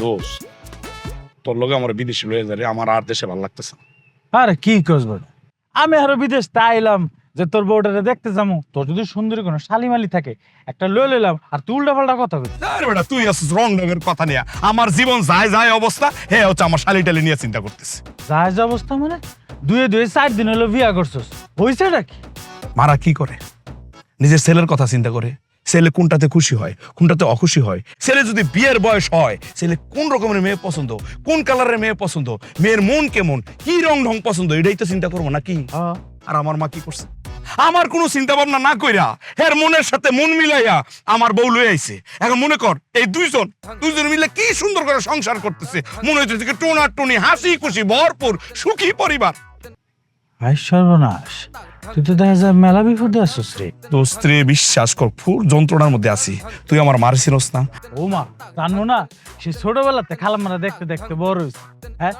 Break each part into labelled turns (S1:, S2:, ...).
S1: দোষ তোর লগে আমার বিদেশে লয়ে যারে আমার আর দেশে ভালো লাগতেছে না।
S2: আরে কি কস বড়, আমি আরো বিদেশ তাইলাম যে তোর বউটারে দেখতে যাবো। তোর যদি সুন্দরী কোনো শালিমালি থাকে একটা লয়ে লইলাম, আর তুই উল্টা পাল্টা কথা বলছিস।
S1: আরে বেটা তুই আসিস রং রঙের কথা নিয়ে। আমার জীবন যায় যায় অবস্থা হ্যাঁ হচ্ছে আমার শালি টালি নিয়ে চিন্তা করতেছে।
S2: জাহাজ অবস্থা মানে দুয়ে 4 দিন হলো বিয়া করছস, হইছে নাকি?
S1: মারা কি করে নিজের ছেলের কথা চিন্তা করে, ছেলে কোনটাতে খুশি হয় কোনটাতে অখুশি হয়, ছেলে যদি বিয়ের বয়স হয় ছেলে কোন রকমের মেয়ে পছন্দ, কোন কালারের মেয়ে পছন্দ, মেয়ের মন কেমন, কি রং ঢং পছন্দ, এটাই তো চিন্তা করবো নাকি? আর আমার মা কি করছে, আমার কোনো চিন্তা ভাবনা না কইরা হের মনের সাথে মন মিলাইয়া আমার বউ লয়ে আইছে। এখন মনে কর এই দুইজন মিলে কি সুন্দর করে সংসার করতেছে, মনে হইতেছে টোনা টুনি হাসি খুশি ভরপুর সুখী পরিবার।
S2: ভাই সর্বনাশ, তুই তো দেখা যায় মেলা বিপদে আসছিস রে।
S1: দোস্ত্রে বিশ্বাস কর ফুর যন্ত্রণার মধ্যে আছি। তুই আমার মার চিনস না?
S2: ও মা জানো না, সে ছোটবেলাতে খালামারা দেখতে দেখতে বড় হয়েছে।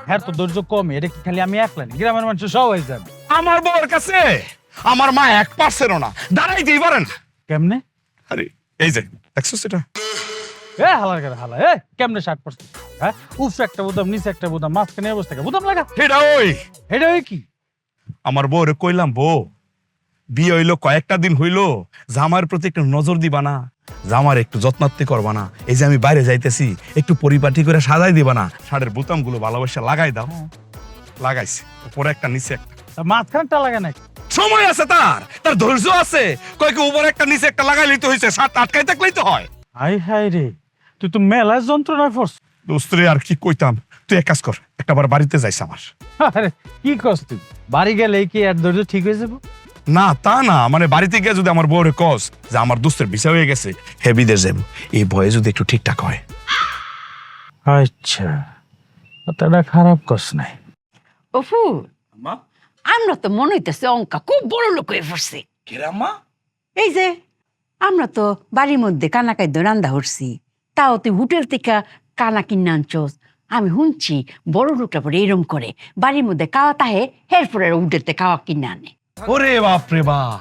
S2: হ্যাঁ তো ধৈর্য কম, এটা কি খালি আমি একলা না, গ্রামের মানুষ সব হয়ে যাবে।
S1: আমার বউয়ের কাছে আমার মা 1%ও না, দাঁড়াইতেই পারেন।
S2: কেমনে?
S1: আরে এই যে দেখছিস এটা,
S2: হালার করে হালা, কেমনে 60%? হ্যাঁ, উপরে একটা বুদাম নিচে একটা বুদাম মাঝখানে অবস্থা বুদাম লাগা।
S1: এটা
S2: ওই কি
S1: আমার বউরে কইলাম বউ বিয়ে হইলো কয়েকটা দিন হইলো, জামার প্রতি একটু নজর দিবা না, জামার একটু যত্নাত্তি করবা না, এই যে আমি বাইরে যাইতেছি একটু পরিপাটি করে সাজাই দিবা না, শাড়ির বোতাম গুলো ভালোবাসা লাগাই দাও। লাগাইছে উপরে একটা নিচে একটা,
S2: মাঝখানটা লাগে নাকি?
S1: সময় আছে তার তার ধৈর্য আছে, কয়েক উপরে একটা নিচে একটা লাগাইলেই তো হয়েছে, সাত আটকাই থাকলেই তো হয়।
S2: হাই হাই রে, তুই তো মেলা যন্ত্রণায় পড়ছ।
S1: দোস্ত্রে আর কি কইতাম, তুই এক কাজ কর একটাবার বাড়িতে যাইস আমার।
S2: আরে কি কস তুই, বাড়ি গেলে কি আর ধৈর্য ঠিক হয়ে যাবো?
S1: না তা না, মানে বাড়িতে গিয়ে যদি আমার বউরে কস যে আমার দোস্তের ভিসা হয়ে গেছে হে বিদেশ যাবো, এই ভয়ে যদি একটু ঠিকঠাক হয়।
S2: আচ্ছা, কথাটা খারাপ কস নাই।
S3: অফু, আমরা তো মনে হইতেছে অঙ্কা খুব বড় লোক হয়ে পড়ছে।
S1: কেরাম্মা
S3: এই যে আমরা তো বাড়ির মধ্যে কানা খাদ্য রান্দা হরছি, তাও তুই হোটেল থেকে কানা কিনে আনছস। আমি শুনছি বড় লোকটা পরে এরম করে বাড়ির মধ্যে খাওয়া তাহে এরপরে হোটেলতে খাওয়া কিনে আনে।
S1: ওরে বাপ রে বাপ,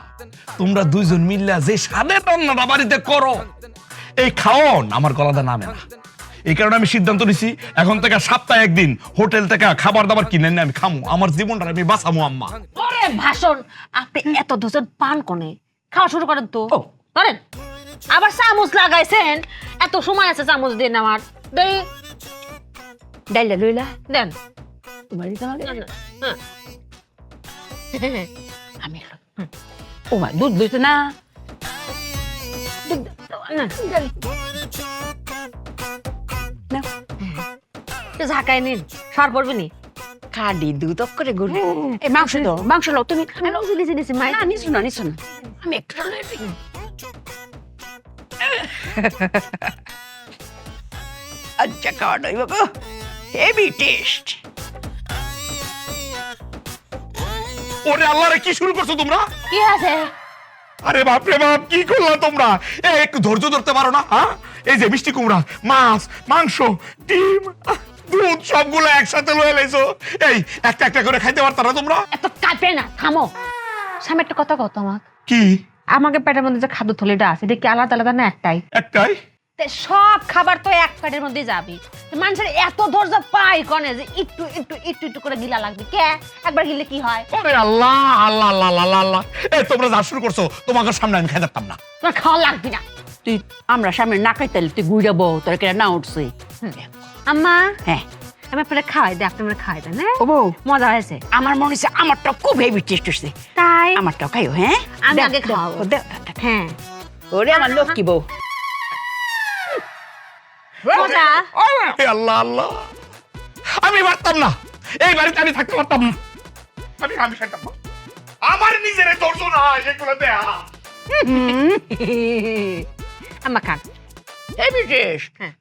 S1: তোমরা দুইজন মিল্লা যে স্বাদের রান্নাটা বাড়িতে করো, এই খাওন আমার গলাটা নামে না। এই কারণে আমি সিদ্ধান্ত নিছি এখন থেকে সপ্তাহে একদিন হোটেল থেকে খাবার দাবার কিনে এনে আমি খামু, আমার জীবনটা আমি বাঁচামু। আম্মা
S4: ওরে ভাষণ, আপনি এত ধোসেন পান কোনে, খাওয়া শুরু করেন তো। ধরেন আবার চামচ লাগাইছেন, এত সময় আছে চামচ দিন আমার দেই।
S3: ডাইলা লইলা
S4: দেন
S3: তোমার দিতে হবে?
S4: হ্যাঁ।
S3: আমি লই। ও মা, দুধ লইছে না?
S4: দুধ না,
S3: না,
S4: একটু ঝাঁকাই নিন, সার পড়বে নি।
S3: খাডি দুধ অফ করে গরু। এই মাংস দাও, মাংস লাও তুমি।
S4: নিচে নিচে মাই
S3: না, নিছো না, নিছো না। আমি একটু লই। আচ্ছা খাওয়া নই বাবা, হেভি টেস্ট।
S1: ওরে আল্লাহ রে, কি শুরু করছো তোমরা?
S4: কি আছে?
S1: আরে বাপ রে বাপ, কি করলা তোমরা? একটু ধৈর্য ধরতে পারো না? হ্যাঁ, এই যে মিষ্টি কুমড়া, মাছ, মাংস, ডিম, দুধ সবগুলো একসাথে লয়ে লাইছো। এই একটা একটা করে খাইতে পারতা না তোমরা?
S4: এত কাঁপে না, থামো। সামনে একটা কথা কত আমার,
S1: কি
S4: আমাকে পেটের মধ্যে যে খাদ্য থলিটা আছে এটা কি আলাদা আলাদা না একটাই?
S1: একটাই?
S4: সব খাবার তো এক পেটের মধ্যে যাবে। মানুষের এত ধৈর্য পাই কনে যে একটু একটু একটু একটু করে গিলা লাগবে? কে একবার গিলে কি হয়?
S1: ওরে আল্লাহ আল্লাহ আল্লাহ আল্লাহ আল্লাহ, এই তোমরা যা শুরু করছো তোমাদের সামনে আমি খাই দিতাম না।
S4: তোমার খাওয়া লাগবে না।
S3: তুই আমরা সামনে না খাইতালে তুই গুইরা বউ, তোর কেন না উঠছে?
S4: আম্মা,
S3: হ্যাঁ,
S4: আমি আপনারা খাওয়াই দিই, আপনি আমরা খাওয়াই দেন। হ্যাঁ,
S3: ও বউ,
S4: মজা হয়েছে।
S3: আমার মনে হচ্ছে আমারটা খুব হেভি টেস্ট হচ্ছে।
S4: তাই
S3: আমারটাও খাইও। হ্যাঁ,
S4: আমি
S3: দাও,
S4: আগে
S3: দাও,
S4: খাওয়াবো।
S3: দাও, দাও, দাও।
S4: হ্যাঁ,
S3: ওরে আমার লোক কি বউ।
S4: মজা।
S1: এ আল্লাহ আল্লাহ, আমি পারতাম না, এই বাড়িতে আমি থাকতে পারতাম না। আমি খাইতাম না, আমার নিজের ধৈর্য না সেগুলো দেয়া।
S4: আম্মা খান।
S3: Heavy taste.
S4: হ্যাঁ।